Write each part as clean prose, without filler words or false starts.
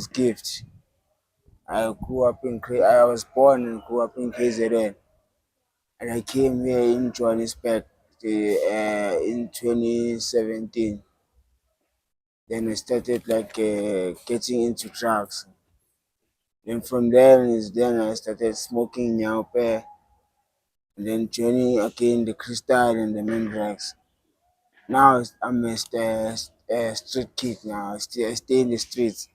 Christmas gift. I was born and grew up in KZN, and I came here in Johannesburg in 2017. Then I started getting into drugs. Then from there is then I started smoking Nyaope, and then joining again the crystal and the Mandrex. Now I'm a street kid now. I stay in the streets.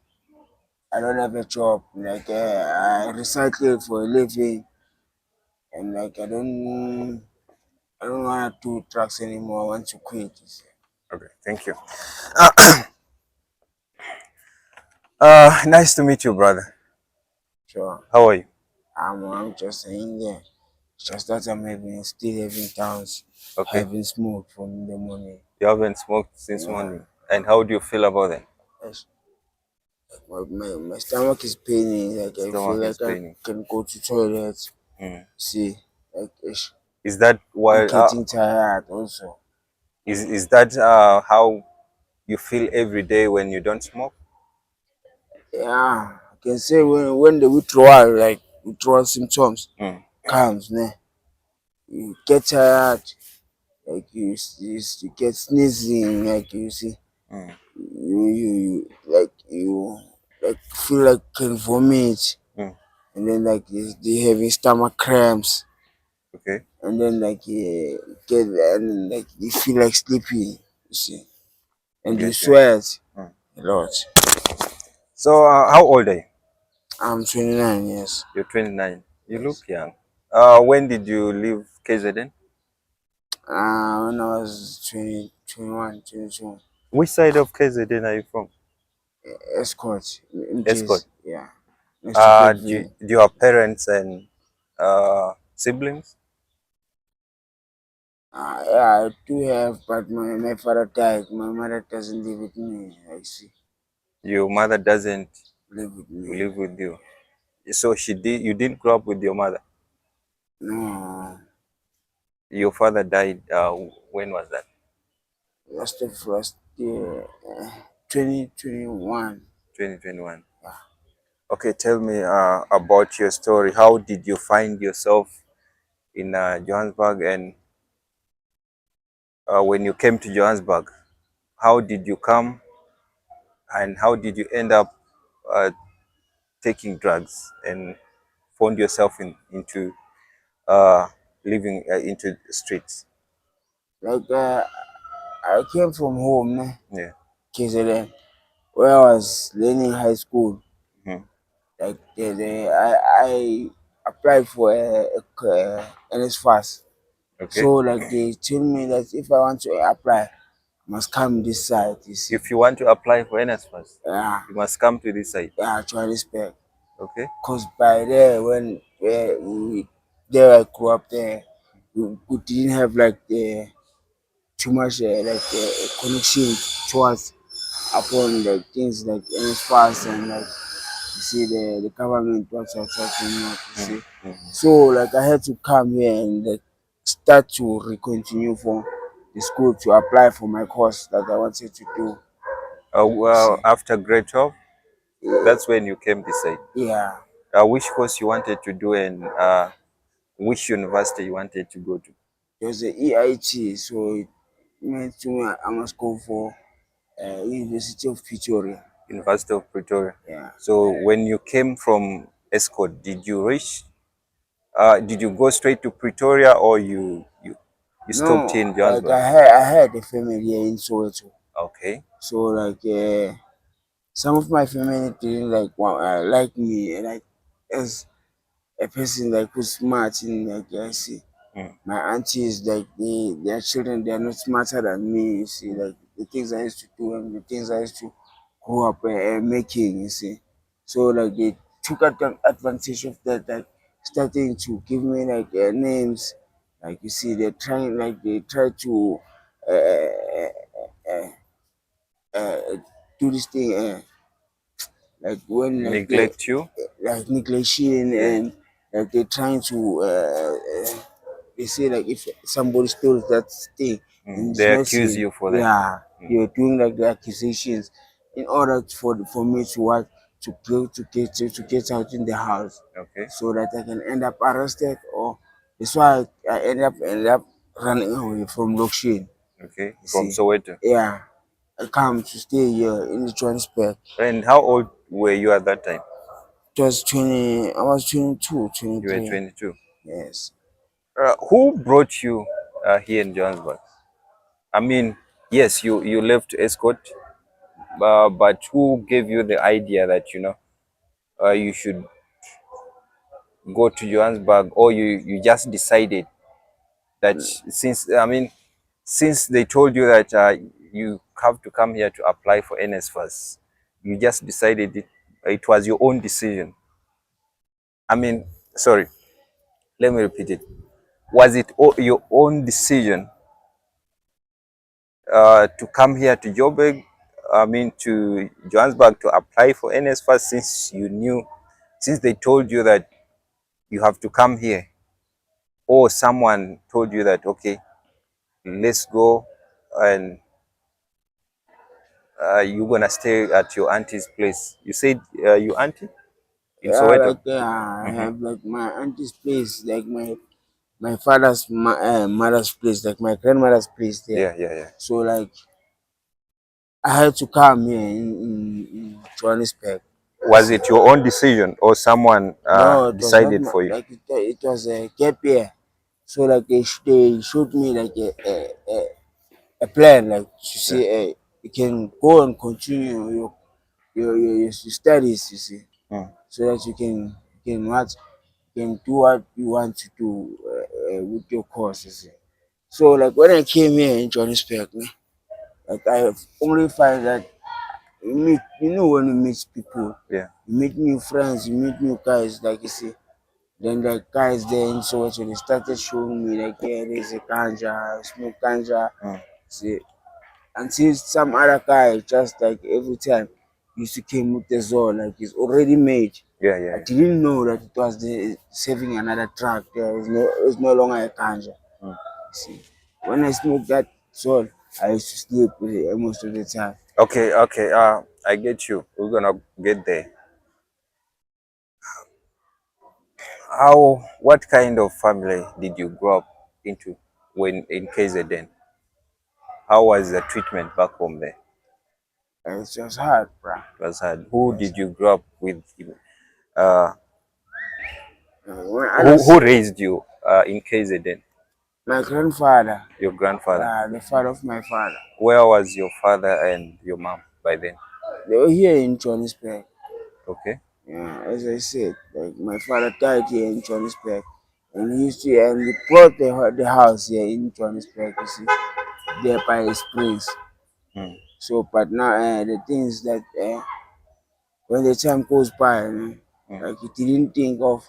I don't have a job. I recycle for a living, and I don't want to do drugs anymore. I want to quit. Okay, thank you. Nice to meet you, brother. Sure. How are you? I'm just saying there. Just that still having towns. I Okay. haven't smoked from the morning. You haven't smoked since Yeah. morning. And how do you feel about that? Yes. My stomach is paining. Like I feel Stomach is like I paining. can go to toilet. Mm. See, like ish. Is that I'm why? getting tired also. Is that how you feel every day when you don't smoke? Yeah, I can say when the withdrawal symptoms Mm. comes, ne, you get tired, like you get sneezing, like you see, Mm. you like feel like can vomit, Mm. and then you having stomach cramps, Okay. and then you feel like sleepy, you see, and you Get you. sweat Mm. a lot. So, how old are you? I'm 29 years. You're 29. You look Yes. young. When did you leave KZN? When I was 20, 21, 22. Which side of KZN are you from? Escort, Escort. MJs, yeah. Next to Bedville. Do you have parents and siblings? Yeah, I do have, but my father died. My mother doesn't live with me. I see, Your mother doesn't live with me. live with you. So you didn't grow up with your mother. No, Your father died. When was that? last year, 2021. 2021. Yeah. Okay, tell me about your story. How did you find yourself in Johannesburg, and when you came to Johannesburg, how did you come, and how did you end up uh, taking drugs and found yourself into uh, living into the streets? Like, I came from home, Yeah. KZN, where I was learning high school. Mhm. Like, I applied for NSFAS. Okay. So like they told me that if I want to apply, I must come this side, you see. If you want to apply for NSFAS, Yeah, you must come to this side. yeah, actually spec. Okay. Cause by there when there I grew up there, we didn't have like the too much connection towards upon like things like NSFAS and like you see the government what's talking about, you see. So like I had to come here and like start to recontinue from the school to apply for my course that I wanted to do. You Well, see. after grade 12, that's when you came this side. Yeah. Which course you wanted to do, and which university you wanted to go to? There's the EIT, so it meant to me I must go for University of Pretoria. University of Pretoria. Yeah. So when you came from Escort, did you go straight to Pretoria, or you stopped No, here in like Johannesburg? I had a family here in Soweto. Okay. So some of my family didn't like me like as a person like who's smart in like I see. Mm. My aunties like their children they are not smarter than me, you see, like the things I used to do and the things I used to grow up making, you see. So like they took advantage of that, like starting to give me names, like you see they try to uh, uh, uh, do this thing like when Neglect you? like neglection Yeah. and like they're trying to they say like if somebody stole that thing and it's They not accuse seen, you for that. yeah, Mm. you're doing like the accusations in order for me to what to get out in the house, Okay. so that I can end up arrested, or that's why I end up running away from Lokshin. Okay. You From see, Soweto. yeah, I come to stay here in the Johannesburg. And how old were you at that time? It was 20. I was 22, You were 23. 22. Yes. Who brought you here in Johannesburg? I mean, yes, you left escort, but who gave you the idea that you should go to Johannesburg, or you just decided that since they told you that you have to come here to apply for NS first, you just decided it was your own decision. I mean, sorry, let me repeat it. Was it your own decision to come here to Joburg, to Johannesburg to apply for NS first, since they told you that you have to come here, or someone told you that, okay, let's go, and you're gonna stay at your auntie's place. You said your auntie in Yeah, Soweto. like I Mm-hmm. have like my auntie's place, like my father's mother's place, like my grandmother's place there. Yeah, yeah, yeah. So like I had to come here in Johannesburg. You Was see. it your own decision, or someone No, it was not decided my, for you? like it was a gap year. So like they showed me like a plan, like to Yeah. say, you can go and continue your studies, you see, Mm. so that you can do what you want to do with your course, you see. So like when I came here in Johannesburg, like I only find that when you meet people, Yeah. you meet new friends, you meet new guys, like you see. Then the guys there in Soweto, they started showing me like, yeah, there's a ganja, smoke ganja. Mm. See, until some other guy just like every time used to came with the zone, like it's already made. Yeah, yeah, I yeah. didn't know that it was saving another track. It's no longer a ganja. Mm. See, when I smoked that zone, I used to sleep with it most of the time. Okay, okay. I get you. We're gonna get there. What kind of family did you grow up into when in KZN? How was the treatment back home there? It's just hard, bruh. It was hard. Who Yes. did you grow up with? Uh, When who others, raised you in KZN? my grandfather, Your grandfather. the father of my father, Where was your father and your mom by then? they were here in Johannesburg. Okay. Yeah, as I said, like my father died here in Johannesburg, and he brought the house here in Johannesburg. You see, there by his place. Mm. So, but now the thing is that when the time goes by, Mm. like he didn't think of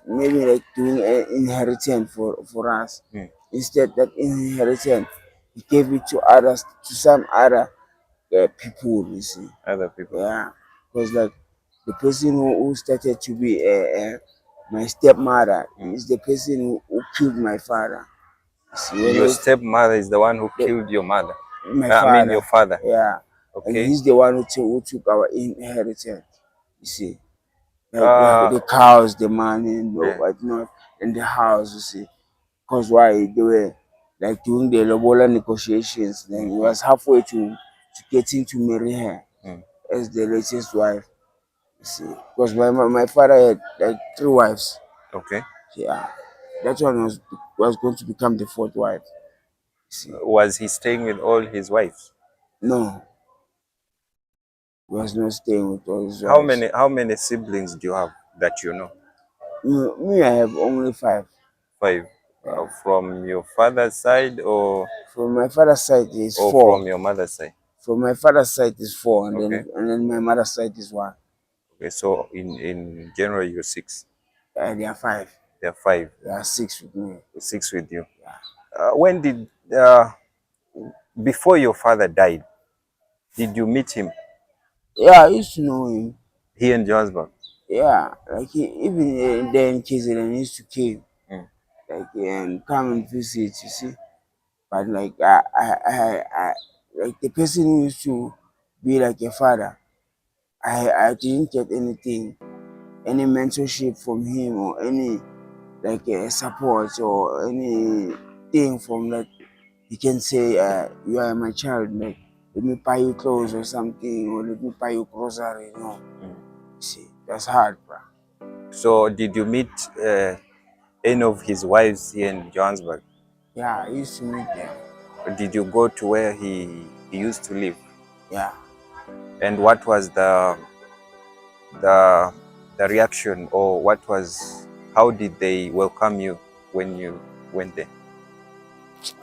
maybe like doing an inheritance for us. Mm. Instead, that inheritance he gave it to some other people. You see. Other people. Yeah, because like the person who started to be my stepmother Mm. is the person who killed my father. See, Your stepmother is the one who killed your mother. my Your father, father. yeah, and Okay. he's the one who took our inheritance. You see, like Uh, the cows, the money, and yeah. what not, and the house. You see, because why they were like doing the lobola negotiations. Then he Mm-hmm. was halfway to getting to marry her Mm. as the latest wife. See, because my father had like three wives. Okay. Yeah, that one was going to become the fourth wife. See, Was he staying with all his wives? no, he was not staying with all his How wives. many siblings do you have that you know? I have only five. Five. Yeah. From your father's side, From my father's side is or four. from your mother's side? From my father's side is four, Okay. and then my mother's side is one. Okay. So in general, you're six. They are five. There are five. They are six with me. Six with you. Yeah. When did before your father died, did you meet him Yeah, I used to know him. here in Johannesburg? Yeah, like even then, KZN used to came, Mm. like and come and visit. You see. But like like the person who used to be like a father, I didn't get anything, any mentorship from him or any like support or anything from that. You can say you are my child, like let me buy you clothes or something, or let me buy you grocery. No, see, that's hard, bro. So did you meet any of his wives here in Johannesburg? Yeah, I used to meet them. Or did you go to where he used to live? Yeah, And what was the the reaction, or what was, how did they welcome you when you went there?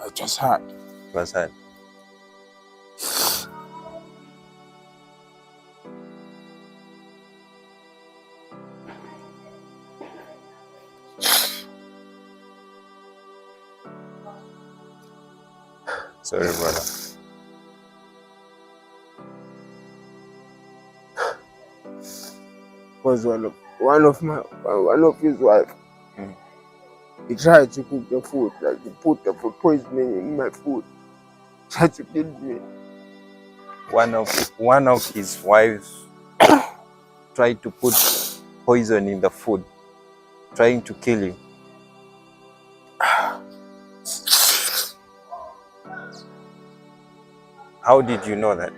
it was hard. It was hard. Sorry, brother. Because one of his wife, Mm. he tried to cook the food, like he put the food poisoning in my food, tried to kill me. One of his wives tried to put poison in the food, trying to kill you. How did you know that?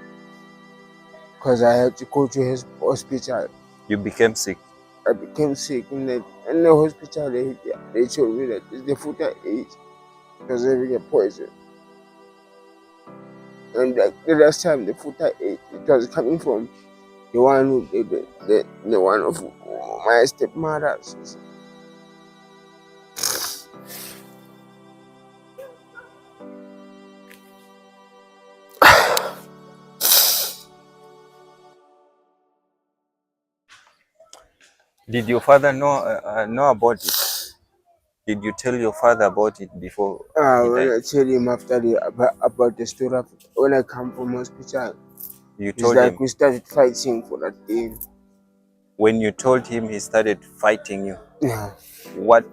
Because I had to go to his hospital. You became sick. I became sick in the hospital. They told me that it's the food I ate because I get poison. And like the last time the food I ate, it was coming from the one who the one of my stepmother. Did your father know about it? Did you tell your father about it before he When died? I tell him after about the story when I come from hospital, You it's told like him. we started fighting for that thing. When you told him, he started fighting you. Yeah. What,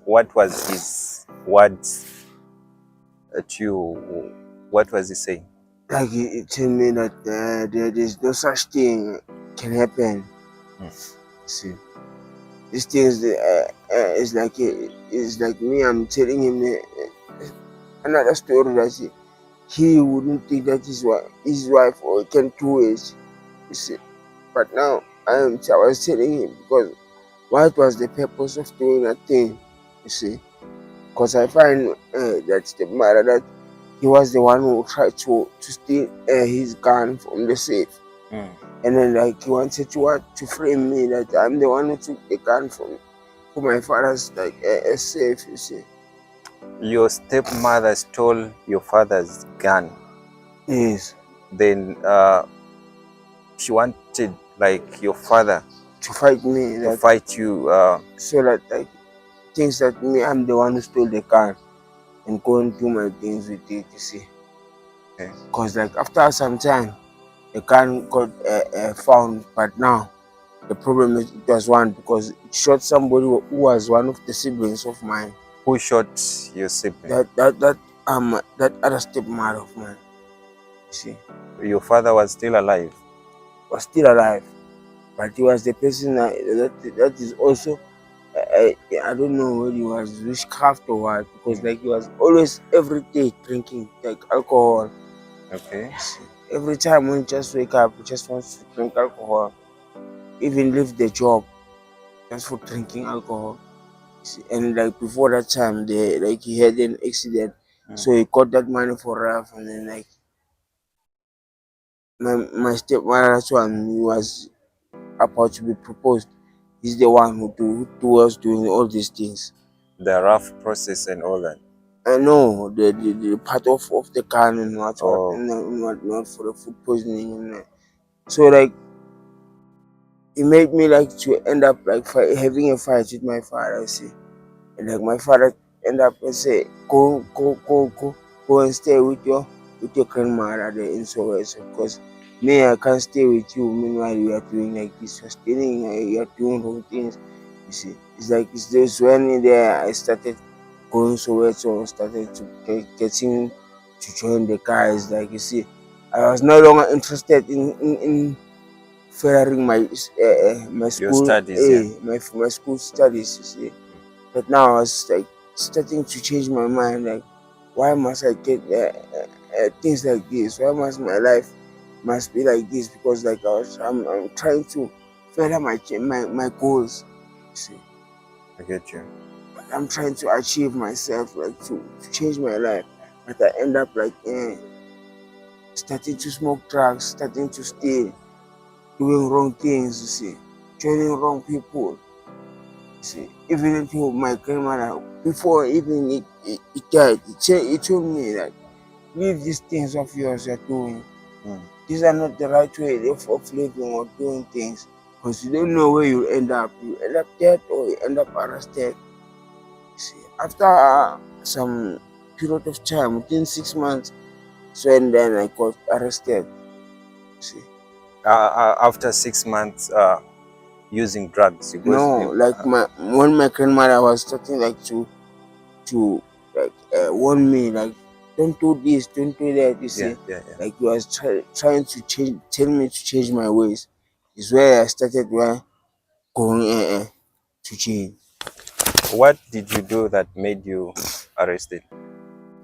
what was his words to you? What was he saying? Like he told me that there's no such thing can happen. Mm. See, these things it's like me. I'm telling him another story that he wouldn't think that his wife or can do it. You see, but now I was telling him because what was the purpose of doing that thing? You see, because I find that the matter that he was the one who tried to steal his gun from the safe. Mm. And then like he wanted to frame me that I'm the one who took the gun from my father's like safe, you see. Your stepmother stole your father's gun. Yes. Then she wanted like your father To fight me to that fight you. so that like thinks that me I'm the one who stole the gun and go and do my things with it, you see. Okay. Because like after some time the gun got found, but now the problem is it was one because it shot somebody who was one of the siblings of mine. Who shot your sibling? That other stepmother of mine, you see, Your father was still alive. was still alive, but he was the person that is also I don't know whether he was witchcraft or what because Mm. like he was always every day drinking like alcohol. Okay. You see, every time when he just wake up, he just wants to drink alcohol, even leave the job just for drinking alcohol. You see, and like before that time, he had an accident, Mm. so he got that money for Ralph, and then like my stepmother one he was about to be proposed. He's the one who was doing all these things. The rough process and all that. I know the part of the gun and what Oh, and what not for the food poisoning and so like it made me like to end up like having a fight with my father. See, and like my father end up and say go and stay with your grandmother there in Soweto because me I can't stay with you. Meanwhile you are doing like this, you're stealing, you are doing wrong things. You see, it's like it's this when in there I started going Soweto and started to getting to join the guys. Like you see, I was no longer interested in furthering my Your school studies, yeah. my school studies. You see, but now I was like starting to change my mind. Like, why must I get things like this? Why must my life must be like this? Because like I'm trying to further my goals. You see, I get you. I'm trying to achieve myself, like to change my life, but I end up like starting to smoke drugs, starting to steal, doing wrong things. You see, joining wrong people. You see, even into my grandmother before even it died, it told me that leave these things of yours you're doing. Mm. These are not the right way of living or doing things, because you don't know where you end up. You end up dead or you end up arrested. See, after some period of time, within 6 months, so and then I got arrested. See, After 6 months using drugs, you got no, like when my grandmother was starting like to like warn me, like don't do this, don't do that. You yeah, see, yeah, yeah. like he was trying to tell me to change my ways. Is where I started going to change. What did you do that made you arrested?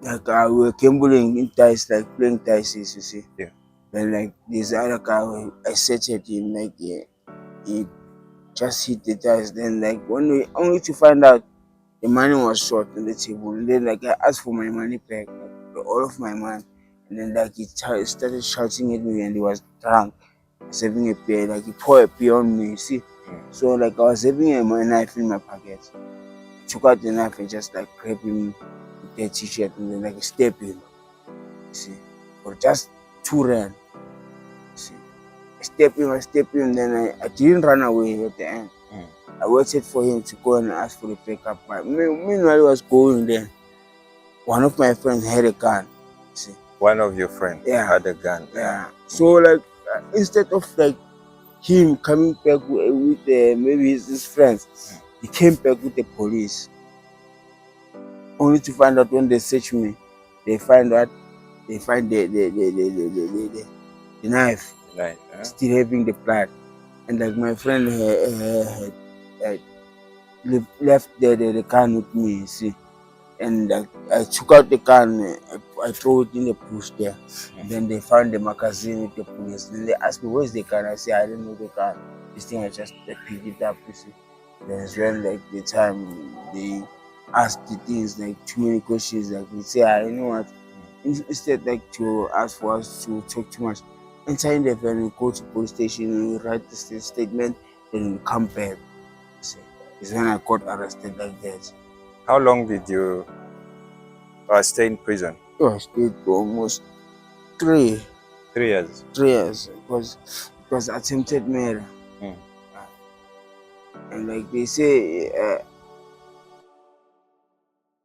Like we were gambling in ties, like playing ties. You see. Yeah. Then like this other guy, I set at him like he just hit the dice. Then like only to find out the money was short on the table. And then like I asked for my money back, like all of my money. And then like he started shouting at me and he was drunk. I was having a beer, like he poured a beer on me, you see. Mm. So like I was having my knife in my pocket. I took out the knife and just like grabbed him with the t-shirt and then like step him, you see, for just 2 rand. See, I step him, then I didn't run away at the end. Mm. I waited for him to go and ask for the backup. But meanwhile, he was going there. One of my friends had a gun. See, One of your friends yeah, had a gun. yeah. So like instead of like him coming back with maybe his friends, he came back with the police. Only to find out when they search me, they find out they find the knife Right. still having the blood. And like my friend had left the gun with me, you see. And I took out the gun, I threw it in the bush there. And then they found the magazine with the police. Then they asked me, where's the gun? I said, I didn't know the gun. This thing I just picked it up, you see. That's when like the time they asked the things like too many questions, like we say, you know what? Instead like to ask for us to talk too much, enter in the van, we go to police station, we write the statement, then we come back. See, it's when I got arrested like that. How long did you stay in prison? I stayed for almost three 3 years. 3 years. It was attempted murder. Mm. And like they say,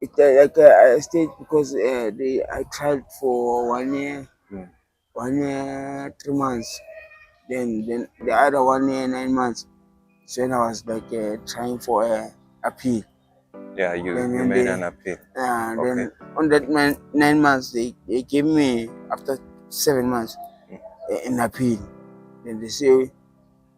I stayed because I tried for 1 year, Mm. 1 year 3 months. Then the other 1 year 9 months. So when I was like trying for appeal. Yeah, you Then you when made they an appeal. Okay. then on that 9 months they gave me after 7 months Mm. an appeal. Then they say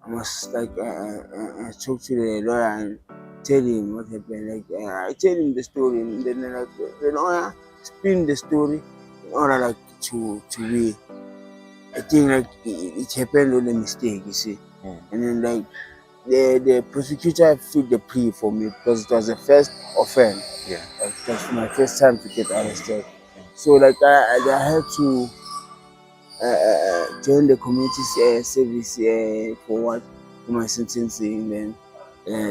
I must like talk to the lawyer and tell him what happened. Like I tell him the story, and then like the lawyer spin the story in order like to be. I think like it happened on a mistake, you see. Mm. And then like the prosecutor filled the plea for me because it was the first offense. Yeah. Like it was my first time to get arrested. So like I had to join the community service for what for my sentencing, then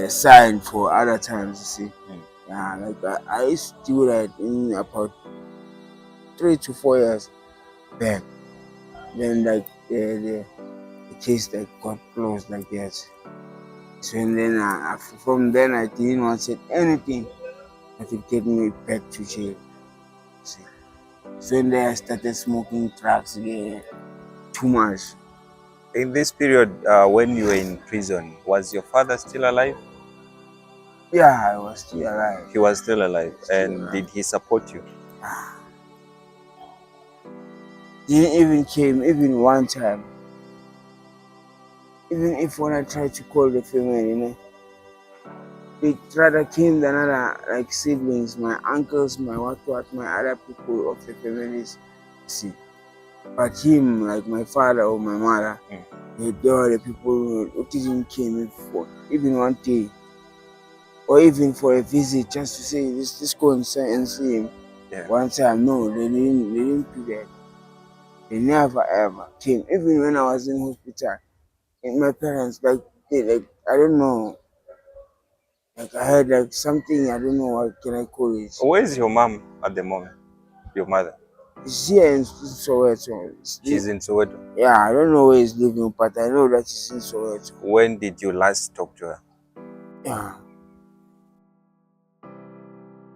sign for other times. You see, Mm. yeah, like I used to do that in about 3 to 4 years back. Then like the case like got closed like that. So and then from then I didn't want to say anything that would take me back to jail. See. So and then I started smoking drugs again too much. In this period, when you were in prison, was your father still alive? Yeah, I was still alive. He was still alive. Still And alive. did he support you? Didn't even came even one time. even if when I try to call the family, they try to kill the another like siblings, my uncles, my what, my other people of the families. See, but him, like my father or my mother, they are the people who didn't came for even one day, or even for a visit, just to say this go and see him. Yeah. One time, no, they didn't do that. They never ever came. Even when I was in hospital, and my parents like I don't know, like I had like something, I don't know what can I call it. Where is your mom at the moment? Your mother? It's here in Soweto. She's in Soweto. Yeah, I don't know where he's living, but I know that he's in Soweto. When did you last talk to her? Yeah,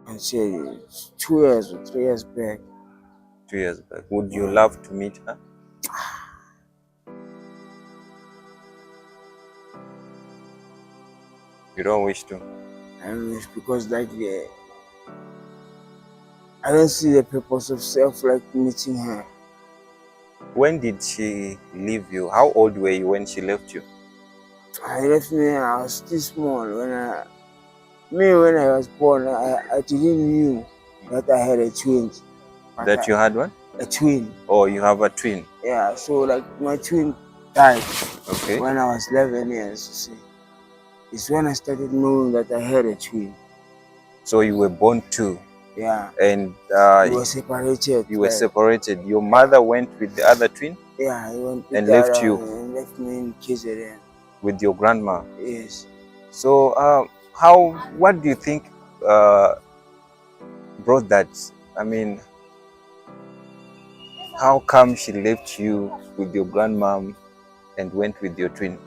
and say it's 2 years or 3 years back. 2 years back. Would you love to meet her? You don't wish to? I don't know, it's because like I don't see the purpose of self like meeting her. When did she leave you? How old were you when she left you? I left me, I was still small when I was born. I didn't knew that I had a twin. That you had one? A twin. Oh, you have a twin. Yeah, so like my twin died Okay. when I was 11 years. You see, it's when I started knowing that I had a twin. So you were born two. Yeah. And we were separated. You were separated. Your mother went with the other twin? Yeah, he went with and left you and left me in KZN. with your grandma. Yes. So what do you think brought that? I mean, how come she left you with your grandmom and went with your twin?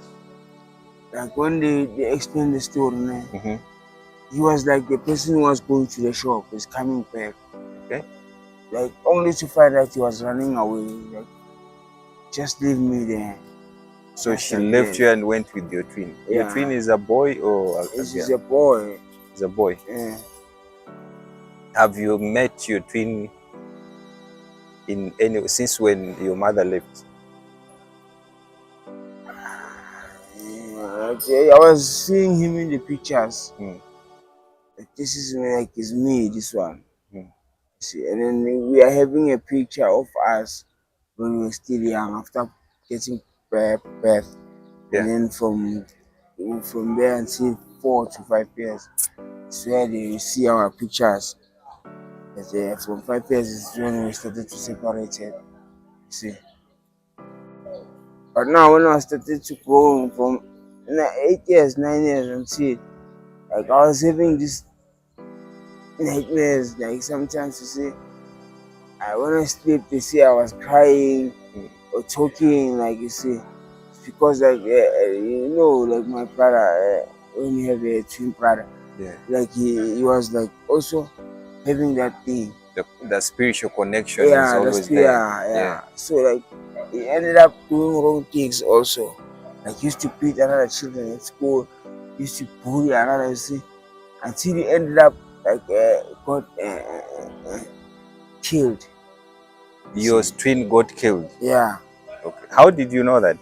Like when they explained the story, he was like the person who was going to the shop is coming back. Okay. Like only to find out he was running away. Like just leave me there. So Just she like left that. you and went with your twin. Yeah. Your twin is a boy or a He's girl? a boy. He's a boy. Yeah. Have you met your twin since when your mother left? I was seeing him in the pictures. Like, this is like it's me, this one. See, and then we are having a picture of us when we were still young after getting birth. Yeah. And then from there until 4 to 5 years, it's where they see our pictures. But, from 5 years is when we started to separate it. See. But now when I started to grow from 8 years, 9 years until like I was having this nightmares, like sometimes you see when I sleep they see I was crying or talking, like you see. It's because like like my brother, when you have a twin brother, like he was like also having that thing. The spiritual connection is always there. Yeah. So like he ended up doing wrong things also. Like he used to beat another children at school, used to bully another, you see, until he ended up like got killed. Your twin got killed? Yeah. Okay. How did you know that?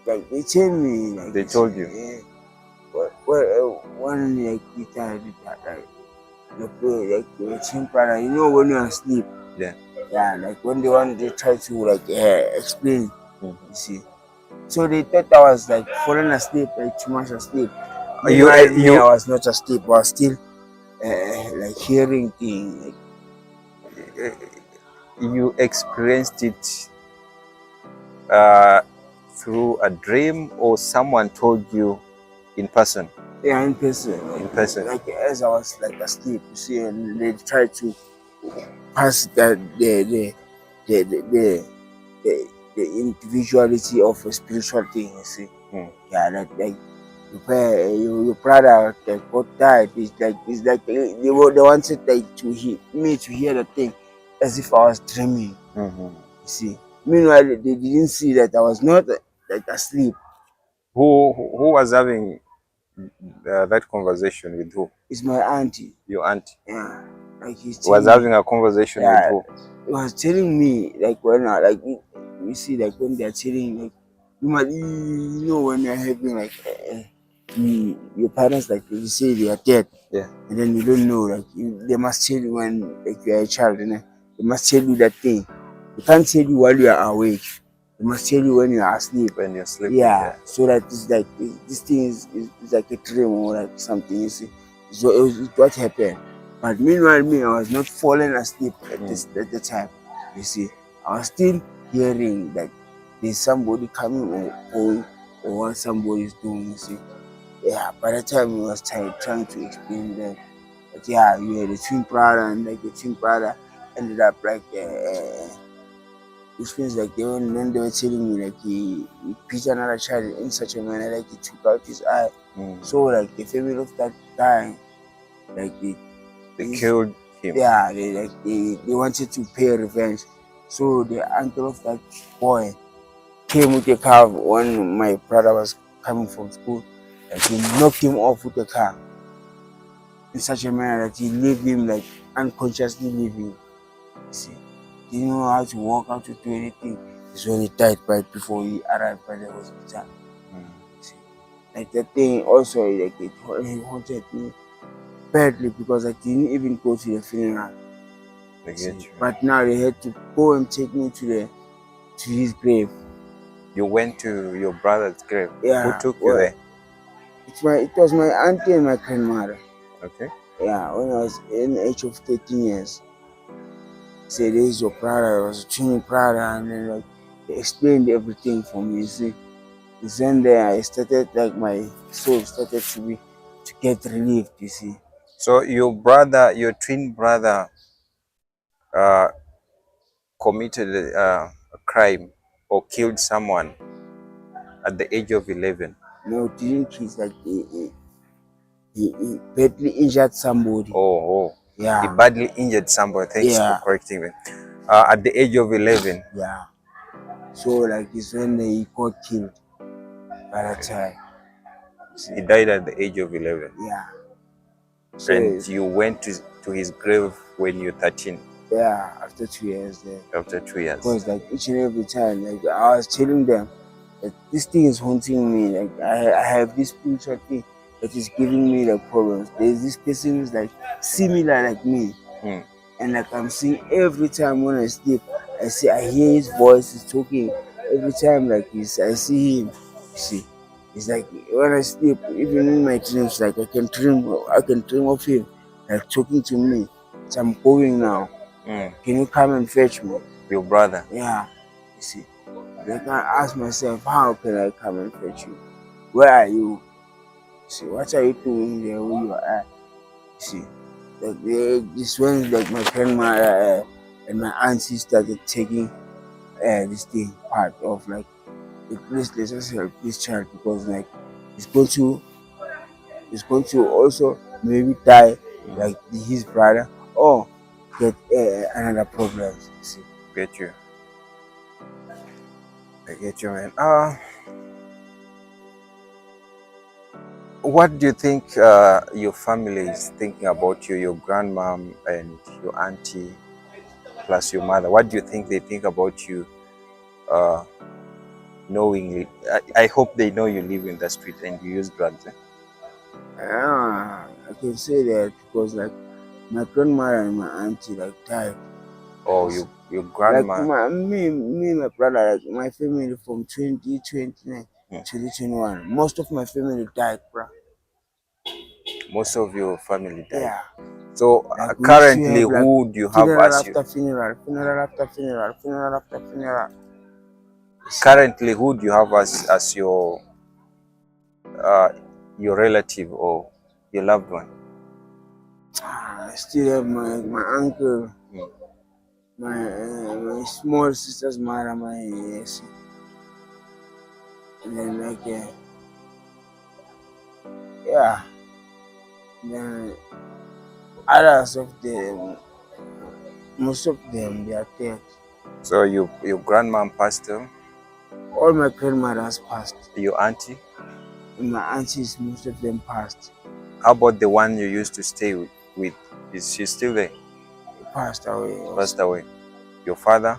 Like they told me. Like they told you? Yeah. But one like we tried like your twin brother, you know when you're asleep. Yeah. Yeah, like when they try to like explain, you see. So they thought I was like falling asleep, like too much asleep. Meanwhile, me, I was not asleep. I was still like hearing things. Like, you experienced it through a dream, or someone told you in person? Yeah, in person. In person. Like as I was like asleep, you see, and they tried to pass that the individuality of a spiritual thing, you see. Yeah, like your brother that got died. It's like they wanted like me to hear the thing as if I was dreaming. You see. Meanwhile, they didn't see that I was not like asleep. Who was having that conversation with who? It's my auntie. Your auntie? Yeah. Like he's was having a conversation with who? He was telling me like when you see like when they're telling like You might, when you're having like your parents, like you say they are dead, Yeah. and then you don't know, like they must tell you when like you are a child, and they must tell you that thing. They can't tell you while you are awake. They must tell you when you are asleep. When you're sleeping, Yeah, yeah. so that it's like this thing is like a dream or like something. You see, so it's what happened. But meanwhile, me, I was not falling asleep at Mm. this at the time. You see, I was still hearing that there's somebody coming or going or what somebody is doing. You see, yeah. By the time he was trying to explain that, yeah, you had a twin brother, and like the twin brother ended up like which means like when they were telling me like he beat another child in such a manner like he took out his eye. Mm. So like the family of that guy, like They this, killed him. yeah, they wanted to pay revenge. So the uncle of that boy came with a car when my brother was coming from school. Like he knocked him off with the car in such a manner that he leave him like unconsciously leaving. You see, didn't know how to walk, how to do anything. It's when he died right before he arrived by the hospital. Mm. You see, like that thing also like it haunted me badly because I didn't even go to the funeral. I You get see, you. but now they had to go and take me to his grave. You went to your brother's grave. Who Yeah, took you well, there? it was my auntie and my grandmother. Okay. Yeah, when I was in the age of 13 years. Say this is your brother, I was a twin brother, and then like they explained everything for me. You see, it's then there I started like my soul started to get relieved. You see, So your brother, your twin brother, uh, committed a crime or killed someone at the age of 11. no, didn't kiss like he badly injured somebody. Oh, he Yeah, badly injured somebody. Thanks for yeah, correcting me. At the age of 11. yeah. So like it's when he got killed by that Okay. time. You He see, died at the age of 11. yeah. And So you went to his grave when you're 13, yeah, after 2 years there. after 2 years. Because like each and every time, like I was telling them that this thing is haunting me. Like I have this spiritual thing that is giving me like problems. There's this person who's like similar like me, Hmm. and like I'm seeing every time when I sleep, I hear his voice, he's talking every time. Like I see him. You see, it's like when I sleep, even in my dreams, like I can dream of him, like talking to me. So I'm going now. Hmm. Can you come and fetch me? Your brother. Yeah, you see. Like I ask myself, how can I come and fetch you? Where are you? You see, what are you doing there where you are at? You see, like this when like my grandmother and my auntie started taking this thing part of like please let's just help this child because like he's going to he's going to also maybe die Hmm. like his brother or get another problem. You see. Get you. I get you, man. What do you think your family is thinking about you, your grandmom and your auntie, plus your mother? What do you think they think about you, uh, knowing? I hope they know you live in the street and you use drugs. Eh? I can say that because like my grandmother and my auntie like died. Or Yes. your Like grandma? me, my brother, like my family from 2029, Hmm. 2021. Most of my family died, bro. Most of your family died. Yeah. So Like we used to currently, have like who do you have funeral as you? after funeral, funeral after funeral, funeral after funeral. You see. Currently, who do you have as uh, your relative or your loved one? I still have my uncle, Hmm. my small sister's mother, and then like yeah, then others of them, most of them they are dead. So your grandma passed on, All my grandmothers passed. your auntie. And my aunties, most of them passed. How about the one you used to stay with? Is she still there? Passed away. Passed away. Your father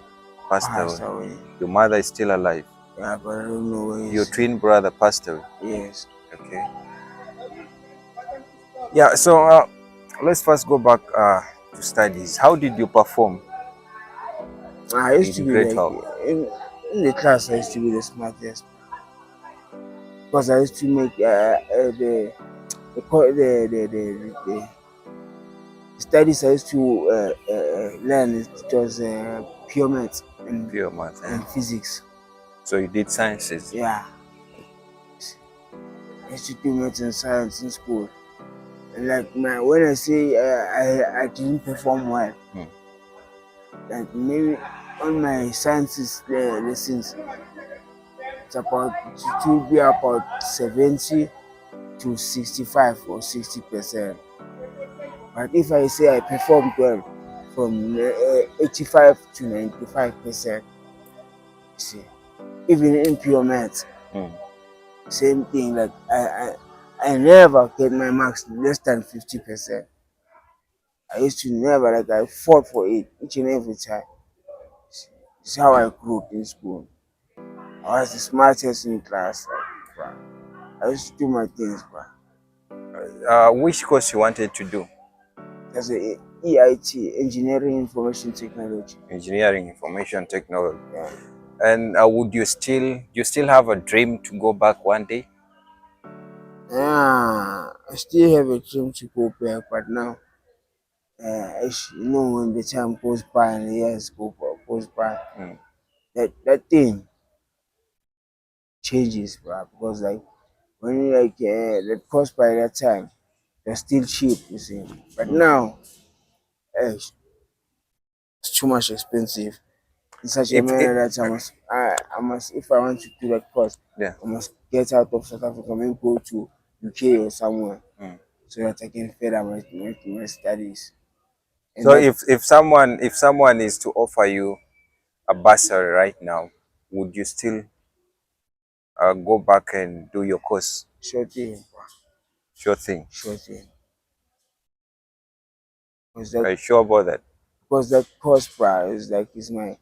passed Passed away. away. Your mother is still alive. Yeah, but I don't know where Your he's. twin brother passed away. Yes. Okay. Yeah. So let's first go back to studies. How did you perform I used to in be grade like 12? in the class. I used to be the smartest because I used to make the studies I used to learn. It was pure maths Pure math. Eh? and physics. So you did sciences. Yeah, I used to do maths and science in school. And like when I say I didn't perform well, Hmm. like maybe on my sciences lessons, it will be about 70 to 65 or 60%. But if I say I performed well, from 85 to 95%, you see, even in pure maths, Hmm. same thing. Like I never get my marks less than 50%. I used to never, like, I fought for it each and every time. It's how I grew up in school. I was the smartest in class. Like, bro. I used to do my things, bro. Which course you wanted to do? That's a EIT, Engineering Information Technology. Engineering Information Technology. Yeah. And would you still have a dream to go back one day? Yeah, I still have a dream to go back, but now, when the time goes by and the years goes by, Mm. that thing changes, bro. Because like when you like that cost by that time, they're still cheap, you see. But Mm. now, it's too much expensive in such a If manner that I must, if I want to do that course, yeah. I must get out of South Africa and go to UK or somewhere Mm. so that I can further my studies. And So that if someone is to offer you a bursary right now, would you still go back and do your course? sure thing, Sure thing. sure thing. Because Are that you sure about that? because that course, bro, is like is my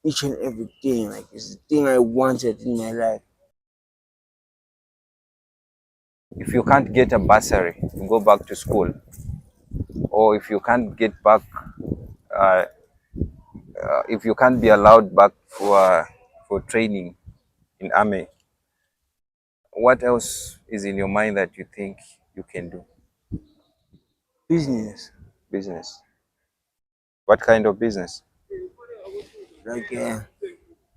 each and everything. Like it's the thing I wanted in my life. If you can't get a bursary to go back to school, or if you can't get back, uh, if you can't be allowed back for training in army, what else is in your mind that you think you can do? Business, Business. What kind of business? like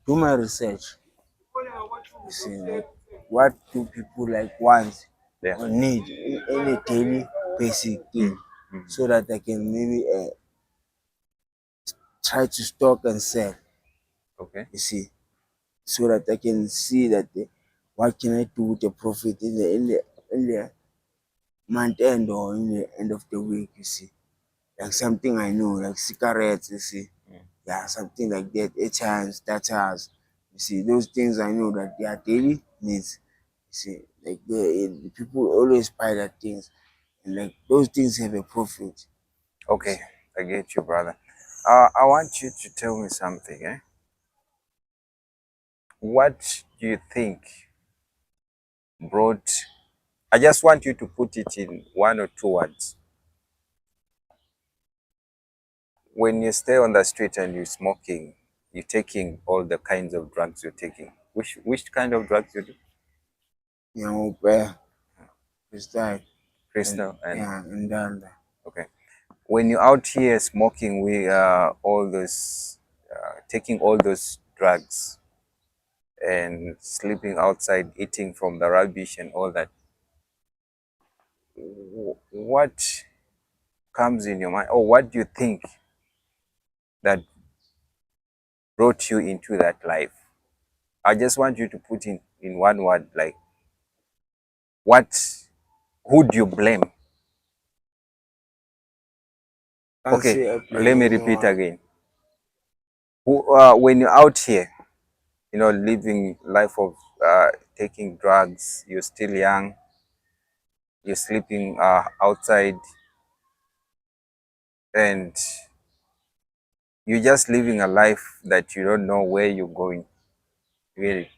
do my research. You see, like what do people like want Yeah. or need in a daily basic thing, Mm. Mm. so that I can maybe try to stock and sell. Okay. You see, so that I can see that what can I do with the profit in the month end or in the end of the week. You see, like something I know, like cigarettes. You see, Mm. yeah, something like that. Airtimes, datas. You see, those things I know that they are daily needs. You see, like the people always buy that things, and like those things have a profit. You Okay, see. I get you, brother. I want you to tell me something. What do you think brought? I just want you to put it in one or two words. When you stay on the street and you're smoking, you're taking all the kinds of drugs you're taking. Which kind of drugs you do? Nyaope, freestyle, and Crystal and yeah, and then okay. When you're out here smoking, we all those taking all those drugs and sleeping outside, eating from the rubbish and all that. What comes in your mind, or what do you think that brought you into that life? I just want you to put in one word, like what, who do you blame? can't Okay, say I let blame me repeat anyone. again. When you're out here, living life of taking drugs, you're still young, you're sleeping outside, and you're just living a life that you don't know where you're going, really.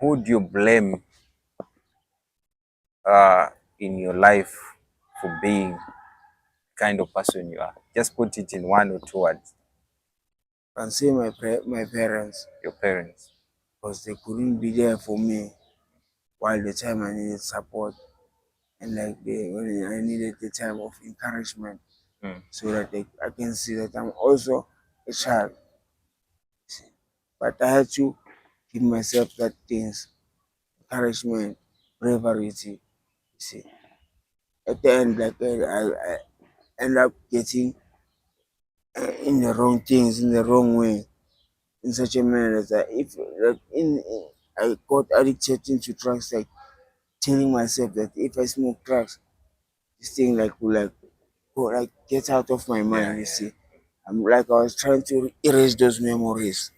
who do you blame uh, in your life for being the kind of person you are? Just put it in one or two words. I can say my parents, Your parents. because they couldn't be there for me while the time I needed support, and like when I needed the time of encouragement, Mm. so that I can see that I'm also a child. See. But I had to give myself that things, encouragement, bravery. You see, at the end, like I end up getting in the wrong things, in the wrong way, in such a manner that if like I got addicted into drugs, like telling myself that if I smoke drugs, this thing like will like go like get out of my Yeah, mind. You yeah. see, I'm like I was trying to erase those memories.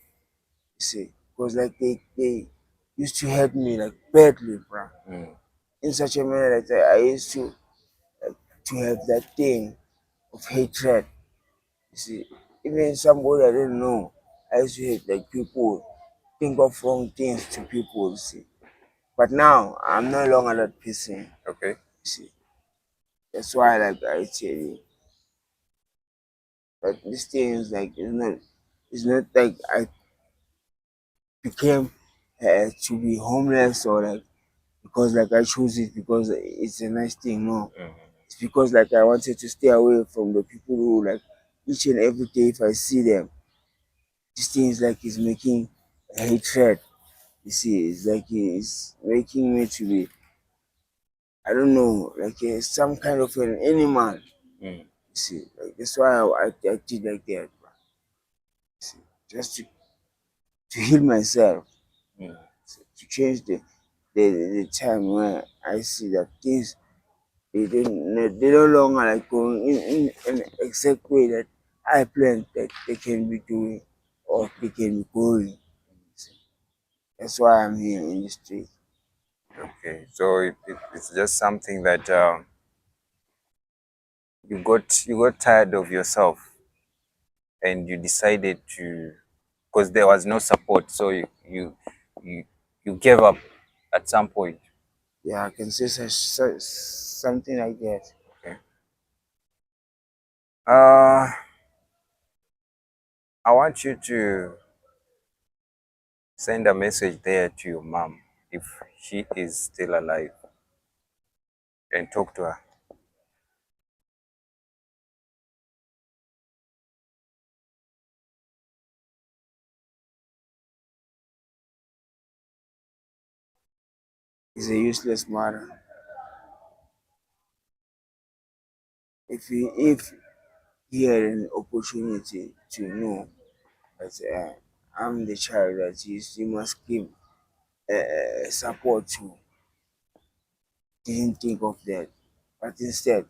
You see, because like they used to hurt me like badly, bro. Mm. In such a manner that I used like, to have that thing of hatred. You see, even somebody I didn't know, I used to hate like people, think of wrong things to people. You see, but now I'm no longer that person. Okay. You see, that's why like I tell you, but this thing is like it's not like I became to be homeless or like because like I chose it because it's a nice thing. No, Mm. it's because like I wanted to stay away from the people who like each and every day if I see them, this thing is like it's making a hatred. You see, it's like it's making me to be I don't know like some kind of an animal. Mm. You see, like that's why I did like that. Bro. You see, just to heal myself, Mm. to change the time where I see that things they no longer like going in an exact way that I planned that they can be doing or they can be going. That's why I'm here in the street. Okay. So it's just something that you got tired of yourself and you decided to, because there was no support, so you you gave up at some point. Yeah, I can say something like that. Okay. Uh, I want you to send a message there to your mom if she is still alive and talk to her. It's a useless matter. If he had an opportunity to know that I'm the child that he must give support to, didn't think of that, but instead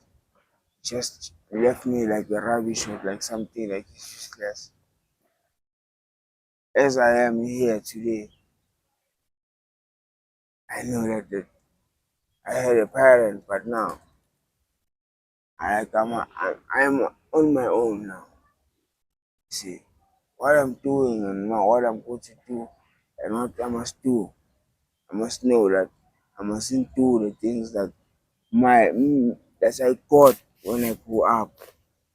just left me like a rubbish or like something like useless. As I am here today, I know that I had a parent, but now I'm on my own now. See what I'm doing and now what I'm going to do and what I must do. I must know that I mustn't do the things that that I got when I grew up.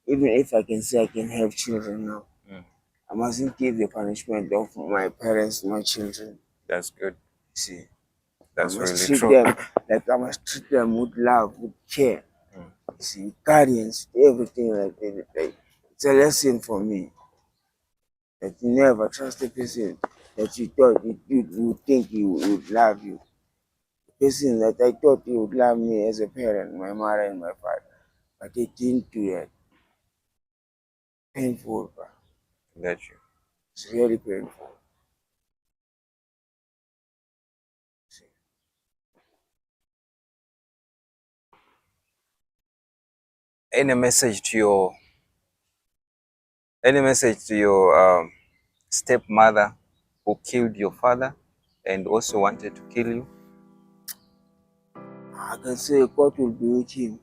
Even if I can say I can have children now, Mm. I mustn't give the punishment of my parents, my children. That's good. See, I That's must really treat true. them like I must treat them with love, with care. Mm. See, guardians, everything like that. Like, it's a lesson for me that you never trust a person that you thought you would think you would love you. The person that I thought you would love me as a parent, my mother and my father, but they didn't do that. Painful, bro. Got you. It's really painful. See. Any message to your stepmother who killed your father and also wanted to kill you? I can say God will be with him.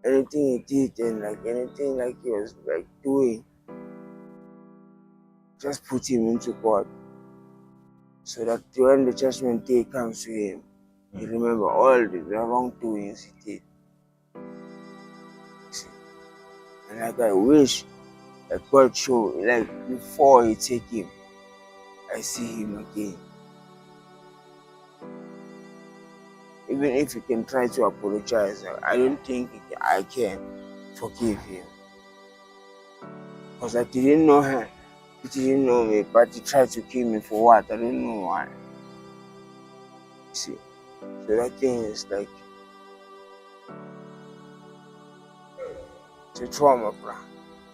Anything he did and like anything like he was like doing, just put him into God. so that when the judgment day comes to him, he remember all the wrongdoings he did. See? And like I wish that God show, like before he take him, I see him again. Even if he can try to apologize, I don't think I can forgive him. Because I didn't know her, he didn't know me, but he tried to kill me for what? I don't know why. See, so that thing is like, it's a trauma, bro.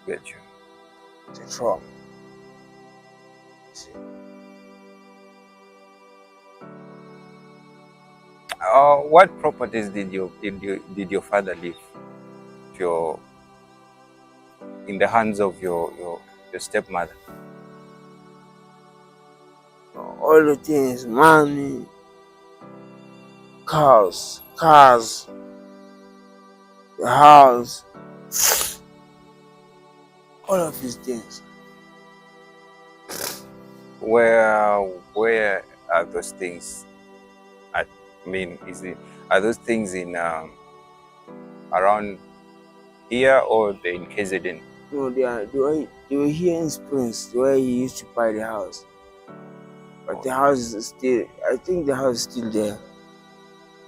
Get you. It's a trauma. See. What properties did your father leave to in the hands of your stepmother? All the things, money, cars, the house, all of these things. Where are those things? I mean, are those things in around here or in KZN? No, they were here in Springs, where he used to buy the house. But the house is still, I think the house is still there.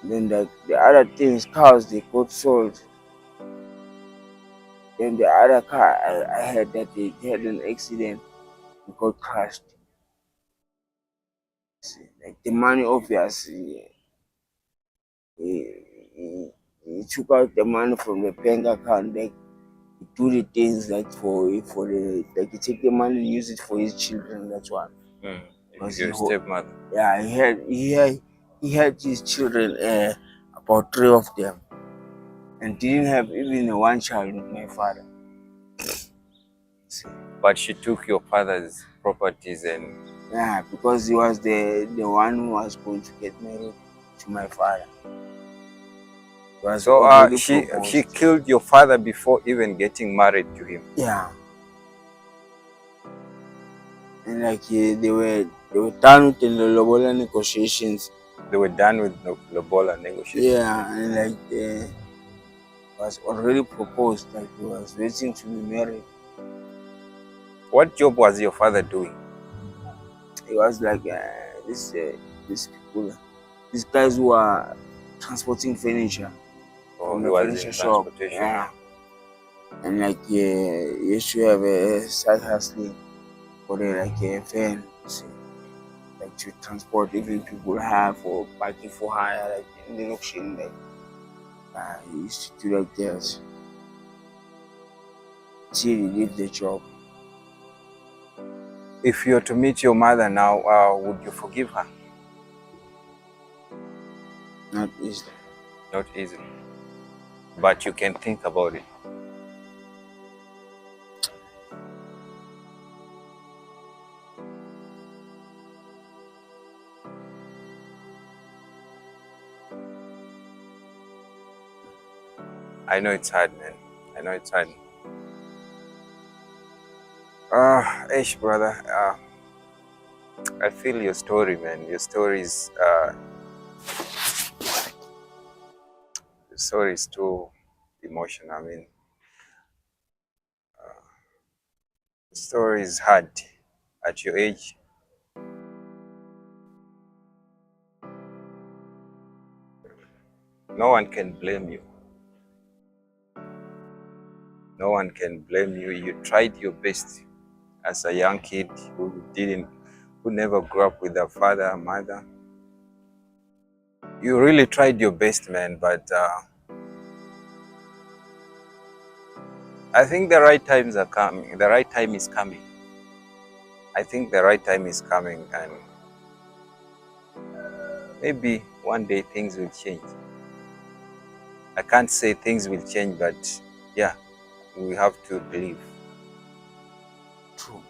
Then the other things, cars, they got sold. Then the other car, I heard that they had an accident, it got crashed. See, like the money, obviously, he took out the money from the bank account, like he do the things like for the, like he take the money and use it for his children. That's why. Your stepmother. Yeah, he had his children, about 3 of them, and didn't have even one child with my father. See. But she took your father's properties and... Yeah, because he was the one who was going to get married to my father. So she killed your father before even getting married to him. Yeah. And like they were done with the lobola negotiations. They were done with the lobola negotiations. Yeah, and like they was already proposed, like he was waiting to be married. What job was your father doing? He was like these people, these guys who are transporting furniture from the furniture shop. Yeah. And like he used to have a side hustling for like a van, see, like to transport even people have or parking for hire, like in the auction, like he used to do like that till he leave the job. If you were to meet your mother now, would you forgive her? Not easily. Not easily. But you can think about it. I know it's hard, man. I know it's hard. Ish, brother. I feel your story, man. Your story is too emotional. I mean, the story is hard at your age. No one can blame you. No one can blame you. You tried your best as a young kid who never grew up with a father or mother. You really tried your best, man, but I think the right times are coming. The right time is coming. I think the right time is coming, and maybe one day things will change. I can't say things will change, but yeah, we have to believe. True.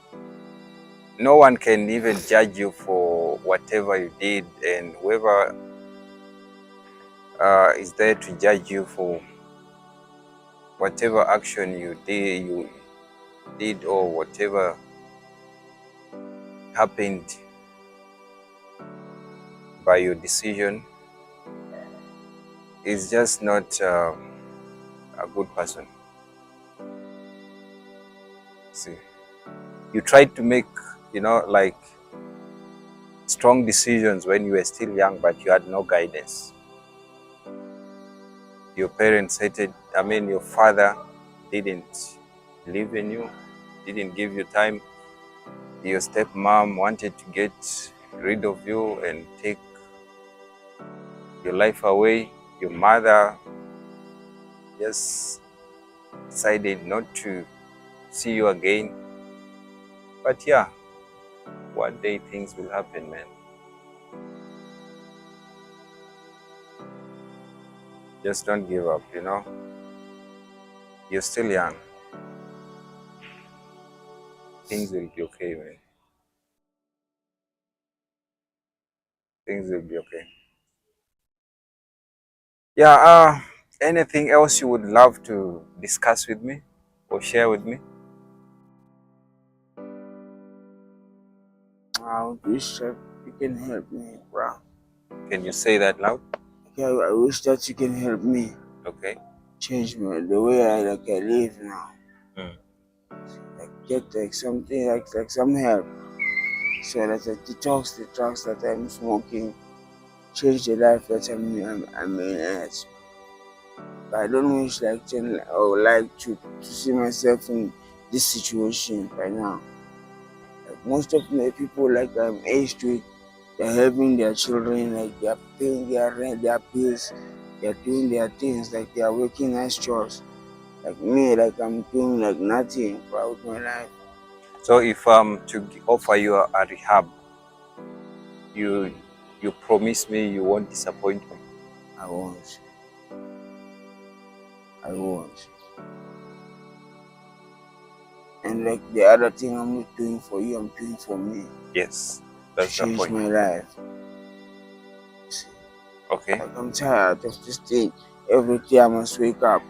No one can even judge you for whatever you did, and whoever is there to judge you for whatever action you did or whatever happened, by your decision is just not a good person. See, you tried to make, like strong decisions when you were still young, but you had no guidance. Your parents hated, your father didn't believe in you, didn't give you time. Your stepmom wanted to get rid of you and take your life away. Your mother just decided not to see you again. But yeah, one day things will happen, man. Just don't give up, You're still young. Things will be okay, man. Things will be okay. Yeah, anything else you would love to discuss with me or share with me? I wish that you can help me, bro. Can you say that loud? Okay, I wish that you can help me Okay. change the way I live now. Mm. Like get like something like some help. So that the drugs that I'm smoking, change the life that I'm in it. But I don't wish like to or like to see myself in this situation right now. Like most of the people like I'm aged with, they're helping their children, like they're paying their rent, their bills, they're doing their things, like they're working nice jobs. Like me, like I'm doing like nothing about my life. So if to offer you a rehab, you you promise me you won't disappoint me. I won't. I won't. And like the other thing I'm not doing for you, I'm doing for me Yes, to that's the change point. my life. See, Okay. like I'm tired of this thing. Every day I must wake up,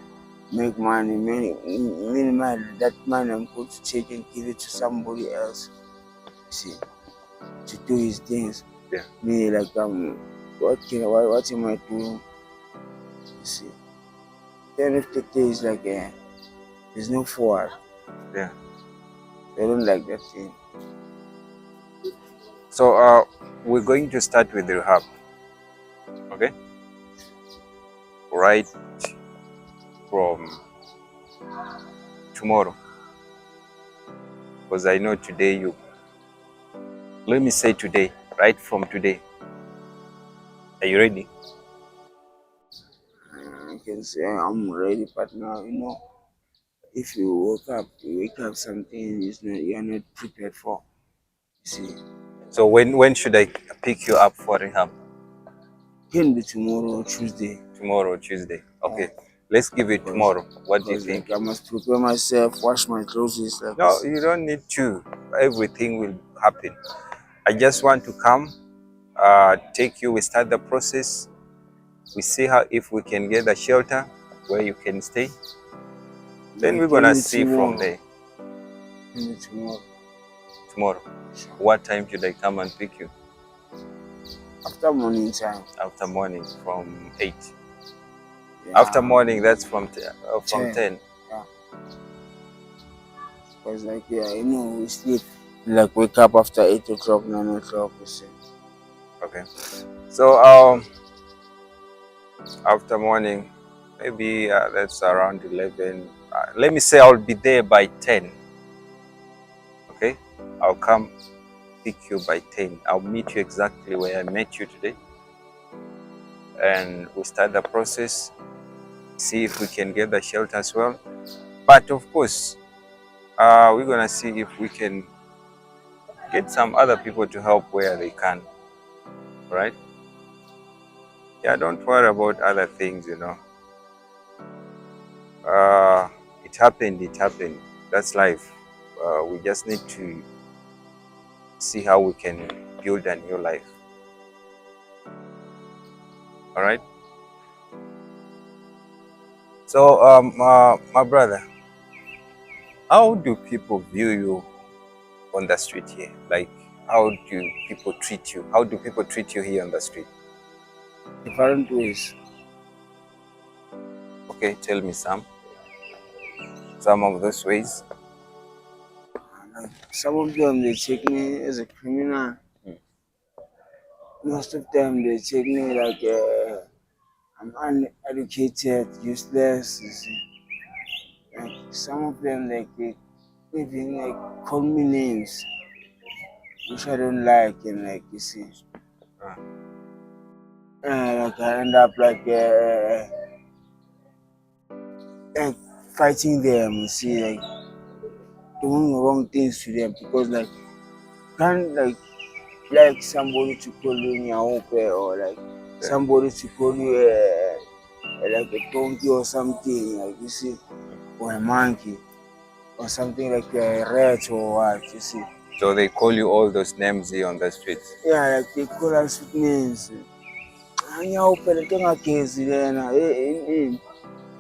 make money, minimal that money I'm going to take and give it to somebody else. See, to do his things. Yeah. Me like what am I doing? You see. Then if the day is like there's no forward. Yeah. I don't like that thing. So we're going to start with the rehab. Okay. Right from tomorrow, because I know today you. Let me say today. Right from today. Are you ready? I can say I'm ready, but now if you wake up something is not you're not prepared for. You see, So when should I pick you up for rehab? can be tomorrow or Tuesday. Tomorrow, Tuesday. Yeah, Okay. Let's give it because tomorrow. What do you because think? like I must prepare myself, wash my clothes like No, you don't need to. Everything will happen. I just want to come, take you. We start the process. We see how if we can get a shelter where you can stay. Then we're can gonna be see from tomorrow. there. Can be tomorrow. Tomorrow. Sure. What time should I come and pick you? After morning time. After morning from 8. After Yeah, morning, that's from 10. 10. Yeah. Because like we sleep like wake up after 8 o'clock, 9 o'clock, you see. Okay. So after morning, maybe that's around 11. Let me say I'll be there by 10. Okay. I'll come pick you by 10. I'll meet you exactly where I met you today. And we start the process, see if we can get the shelter as well. But of course, we're gonna see if we can get some other people to help where they can. Right? Yeah, don't worry about other things. It happened, it happened. That's life. We just need to see how we can build a new life. All right? So, my brother, how do people view you on the street here? Like, how do people treat you? How do people treat you here on the street? different ways. Okay, tell me some of those ways. Like some of them they take me as a criminal. Mm. Most of them they take me like I'm uneducated, useless. You see. Like some of them like they even like call me names which I don't like, and like you see, Uh, like I end up like fighting them. You see, like doing wrong things to them because like can't like somebody to call you Nyaope, or like yeah. somebody to call you like a donkey or something, like you see, or a monkey or something like a rat or what, you see. So they call you all those names here on the streets. Yeah, like they call us with names. Nyaope, the thing I case then,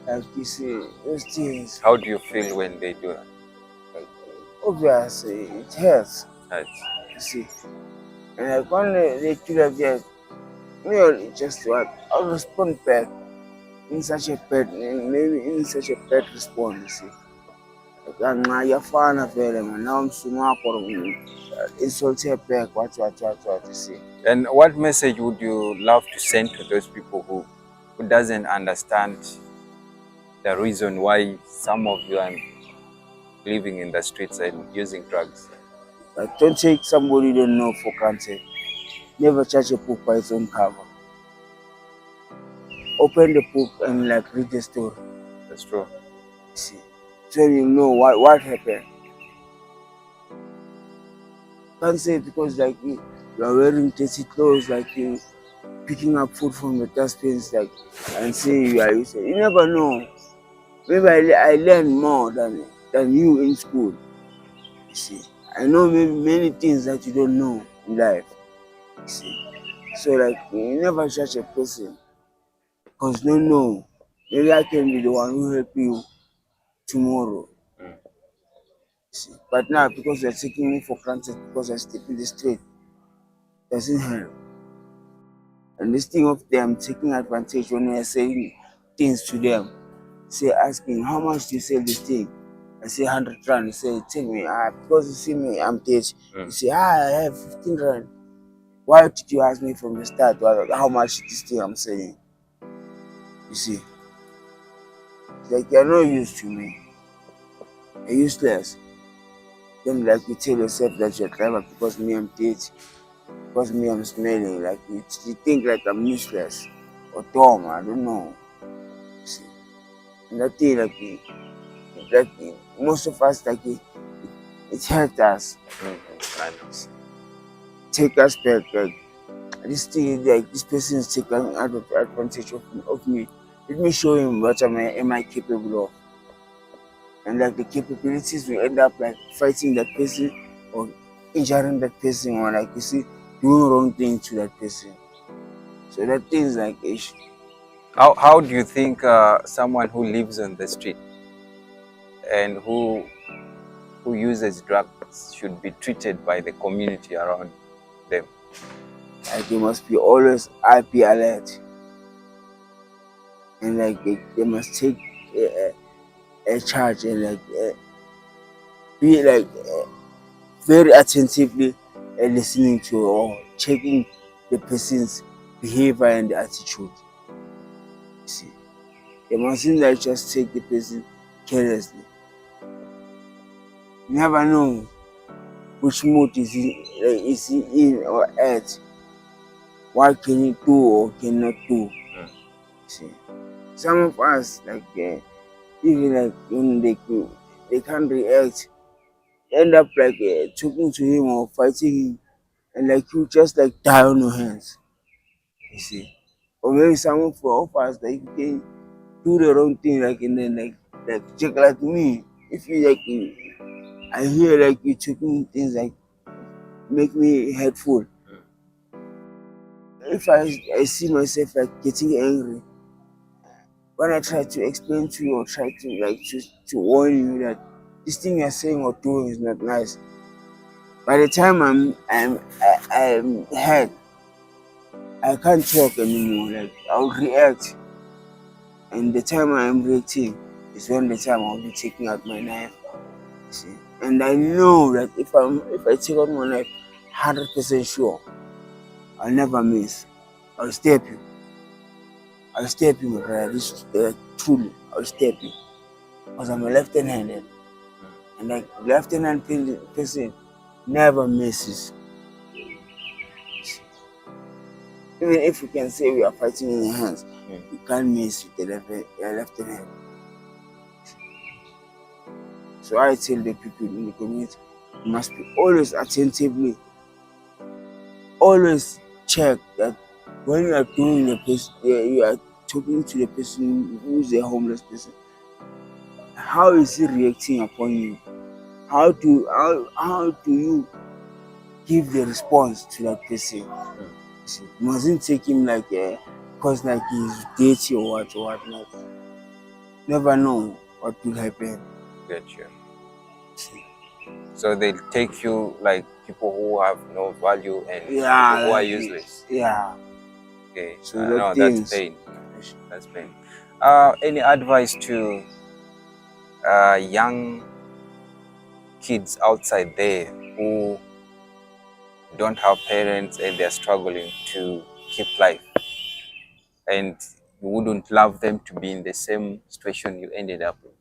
like you see, those things, How do you feel when they do that? like, obviously it hurts, Right. you see. And like when they do like that, well, just what I'll respond back in such a bad, maybe in such a bad response, you see. Like, ngayafana vele man, now I'm sumako, insult her back, what, you see. And what message would you love to send to those people who doesn't understand the reason why some of you are living in the streets and using drugs? Like, don't take somebody you don't know for granted. Never judge a book by its own cover. Open the book and like read the story. That's true. You see, so you know what happened. Can't say because like you are wearing dirty clothes, like you picking up food from the dustbins, like and say you are used. You never know. Maybe I learned more than you in school. You see, I know maybe many things that you don't know in life. You see, so like you never judge a person because no, maybe I can be the one who help you tomorrow. Mm. See, but now because they're taking me for granted because I step in the street doesn't help. And this thing of them taking advantage when we're saying things to them, say asking how much do you sell this thing? I say 100 rand. You say tell me because you see me I'm rich. You Mm. say I have 15 rand. Why did you ask me from the start how much this thing I'm selling? You see, it's like you're not used to me. You're useless. Then like you tell yourself that you're clever because me I'm rich. Because me I'm smelling. Like you think like I'm useless or dumb. I don't know. You see, and that thing like most of us like it helped us. Mm-hmm. I know. Take us back. Like this thing, like this person is taking advantage of me. Let me show him what am I capable of. And like the capabilities will end up like fighting that person or injuring that person, or like you see doing wrong thing to that person. So that thing is like How do you think someone who lives on the street and who uses drugs should be treated by the community around them? like they must be always IP alert, and like they must take a charge, and like be like very attentively listening to or checking the person's behavior and attitude. You see, they mustn't like just take the person carelessly. You never know which mood is he in or at. What can he do or cannot do? Mm. See, some of us like even like when they can't react, end up like talking to him or fighting him, and like you just like die on your hands. You see, or maybe some of us like you can do the wrong thing, like and then like check like me. If you like, I hear like you talking things like make me hurtful. If I see myself like getting angry, when I try to explain to you or try to like to warn you that this thing you're saying or doing is not nice, By the time I'm hurt, I can't talk anymore. Like I'll react, and the time I'm reacting is when the time I'll be taking out my knife. See, and I know that if I take out my knife, 100% sure, I'll never miss. I'll stab you. I'll stab you, my brother. This truly, I'll stab you because I'm a left-handed, and like left-hand person never misses. Even if we can say we are fighting in your hands, you can't miss with the left hand. So I tell the people in the community, you must be always attentively, always check that when you are doing the person, you are talking to the person who is a homeless person, how is he reacting upon you? How do you give the response to that person? You mustn't take him like because like he's dirty or what not. Never know what will happen. Get you. So they take you like people who have no value and people who are useless. Yeah. Okay. So No, that's pain. That's pain. Any advice to young kids outside there who don't have parents and they're struggling to keep life, and you wouldn't love them to be in the same situation you ended up in?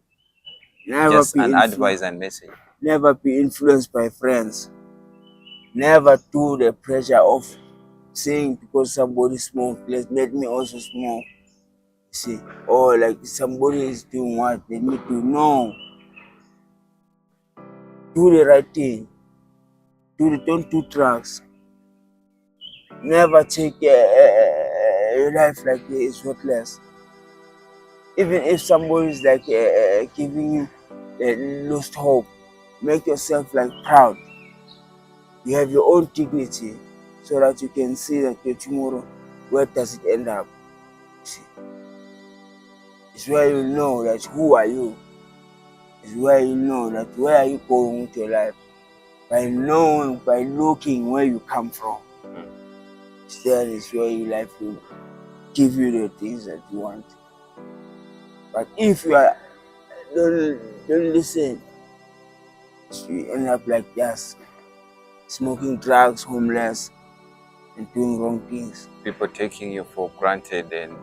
Just an advice and message. Never be influenced by friends. Never do the pressure of saying because somebody smoke, let me also smoke. See, or like somebody is doing what they need to know. Do the right thing. Don't do drugs. Never take a life like it's worthless. Even if somebody is like giving you lost hope, make yourself like proud. You have your own dignity, so that you can see that your tomorrow, where does it end up? See, it's where you know that who are you. It's where you know that where are you going with your life. By knowing, by looking where you come from, that is where your life will give you the things that you want. But if you are don't listen, you end up like just smoking drugs, homeless, and doing wrong things. People taking you for granted and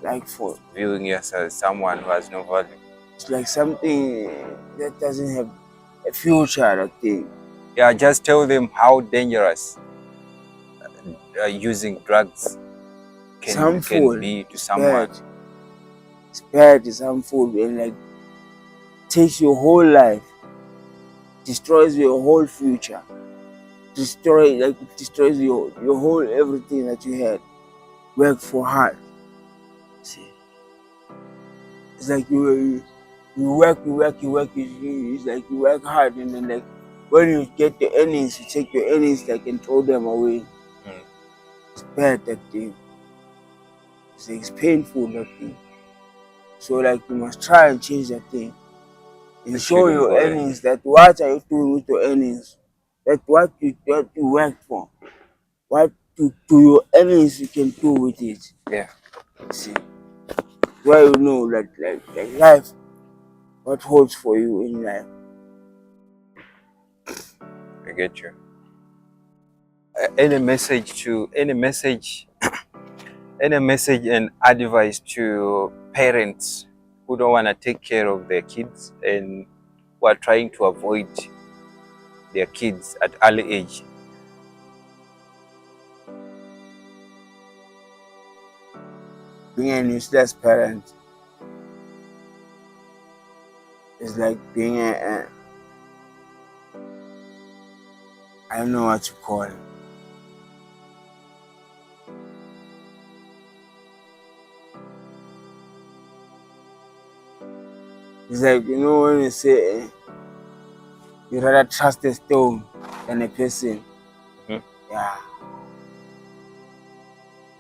like for viewing you as someone who has no value. It's like something that doesn't have a future, I think. Yeah, just tell them how dangerous using drugs can be to someone. It's bad, it's harmful, and like takes your whole life, destroys your whole future, destroys your whole everything that you had. Work for hard. See, it's like you work, it's like you work hard, and then like when you get the earnings, you take your earnings like and throw them away. It's bad, that thing. It's painful, that thing. So like you must try and change that thing and show your earnings that what are you doing with your earnings, that what you work for, what to your earnings you can do with it. Yeah. See, where you know that like life, what holds for you in life. I get you. Any message and advice to parents who don't want to take care of their kids and who are trying to avoid their kids at early age? Being a useless parent is like being I don't know what to call it. It's like, you know, when you say you rather trust a stone than a person. Yeah.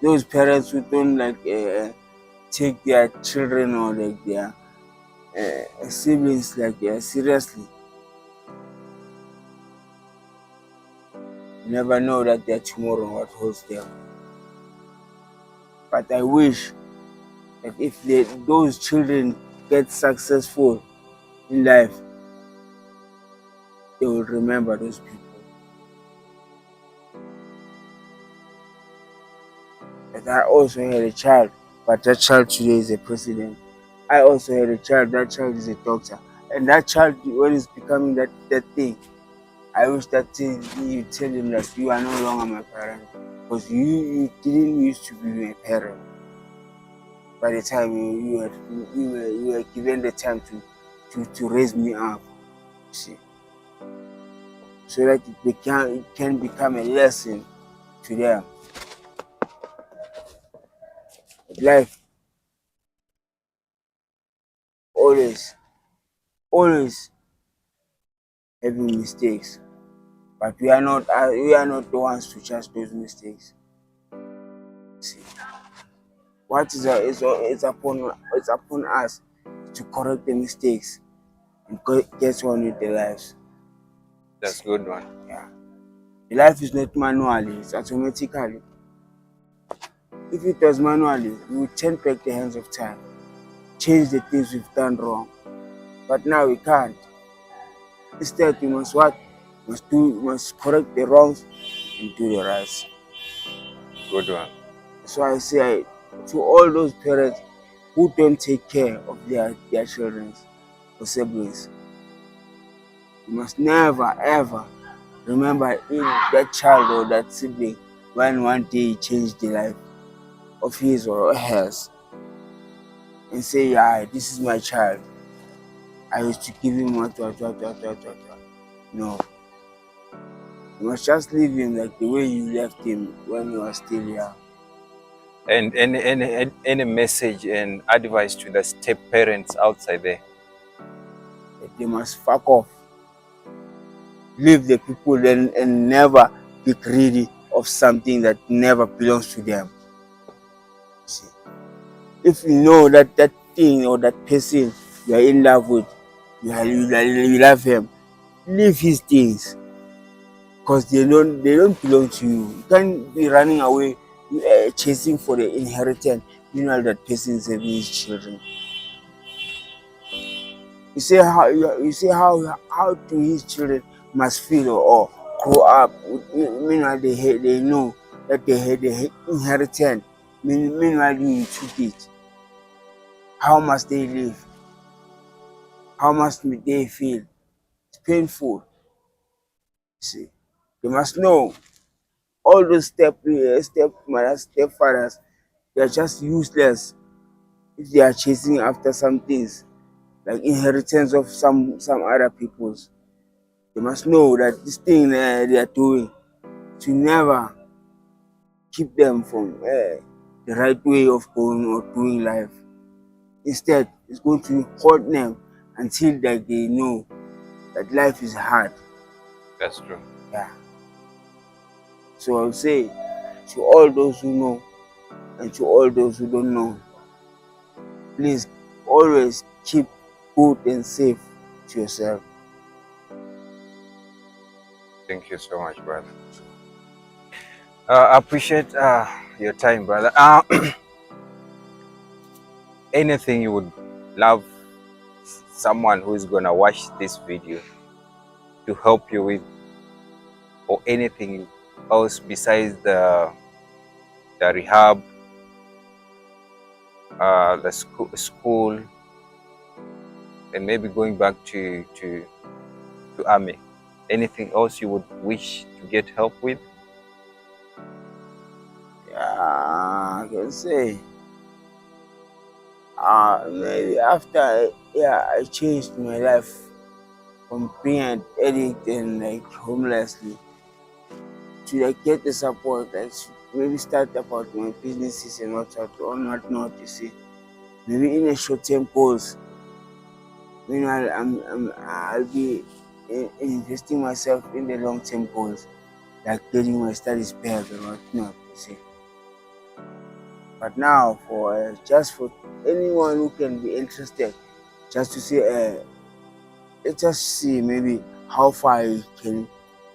Those parents who don't like take their children or like their siblings like seriously. You never know that their tomorrow what holds them. But I wish that if those children get successful in life, they will remember those people. That I also had a child, but that child today is a president. I also had a child, that child is a doctor. And that child, when it's becoming that thing, I wish that thing, you tell him that you are no longer my parent. Because you didn't used to be my parent. By the time you were given the time to raise me up, you see, so that it can become a lesson to them. Life always, always having mistakes, but we are not the ones to judge those mistakes. See, what it's upon us to correct the mistakes and get on with their lives. That's a good one. Yeah, the life is not manually; it's automatically. If it was manually, we would turn back the hands of time, change the things we've done wrong. But now we can't. Instead, we must what? We must correct the wrongs and do the rights. Good one. So I say to all those parents who don't take care of their children or siblings, you must never ever remember in that child or that sibling when one day he changed the life of his or hers and say, yeah, this is my child. I used to give him what. No. You must just leave him like the way you left him when you were still young. And any message and advice to the step parents outside there? That they must fuck off. Leave the people and never be greedy of something that never belongs to them. See? If you know that that thing or that person you are in love with, you love him, leave his things. Because they don't belong to you. You can't be running away chasing for the inheritance. Meanwhile, that person is having his children. You see how do his children must feel or grow up. Meanwhile, they know that they had the inheritance. Meanwhile, you took it. How must they live? How must they feel? It's painful. See, they must know all those stepmothers, stepfathers, they are just useless if they are chasing after some things like inheritance of some other people's. They must know that this thing they are doing to never keep them from the right way of going or doing life. Instead, it's going to hurt them until that they know that life is hard. That's true. Yeah. So I'll say to all those who know and to all those who don't know, please always keep good and safe to yourself. Thank you so much, brother. I appreciate your time, brother. Anything you would love someone who is gonna watch this video to help you with, or anything else besides the rehab, the school, and maybe going back to army? Anything else you would wish to get help with? Yeah, I can say. Maybe after I changed my life from being an addict and like homelessly to like get the support and maybe start about my businesses and whatnot, you see. Maybe in a short term goals. Meanwhile, I'll be investing myself in the long term goals, like getting my studies back and whatnot, you see. But now, for just for anyone who can be interested, just to say, let's just see maybe how far he can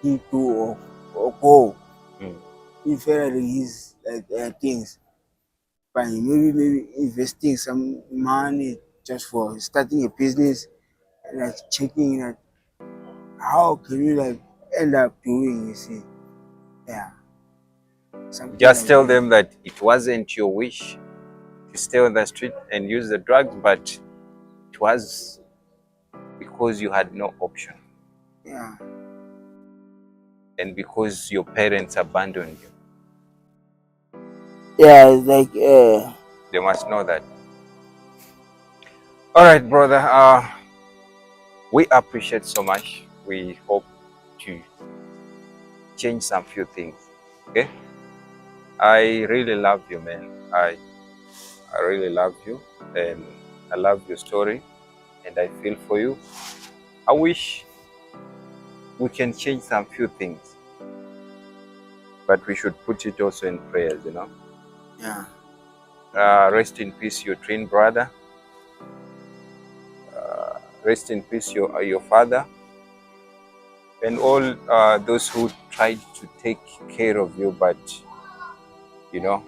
he do or go. Mm. He felt like his things. By maybe investing some money just for starting a business and like checking that how can you like end up doing, you see? Yeah. Something Just like tell that. them that it wasn't your wish to stay on the street and use the drugs, but it was because you had no option Yeah. and because your parents abandoned you. Yeah, it's like They must know that. All right, brother. We appreciate so much. We hope to change some few things. Okay. I really love you, man. I really love you, and I love your story, and I feel for you. I wish we can change some few things, but we should put it also in prayers, you know. yeah. Rest in peace, your twin brother. Rest in peace, your father, and all those who tried to take care of you, but you know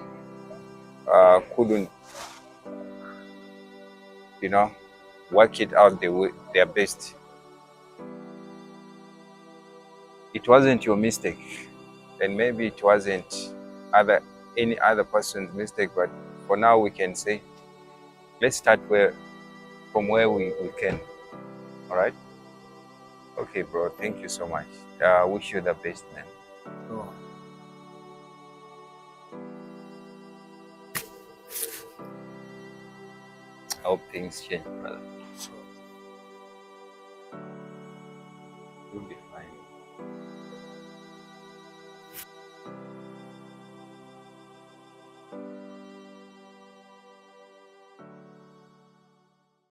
couldn't, you know, work it out their best. It wasn't your mistake, and maybe it wasn't any other person's mistake. But for now, we can say let's start from where we can. All right. Okay, bro. Thank you so much. Wish you the best, man. So, I hope things change, brother. so You'll be fine.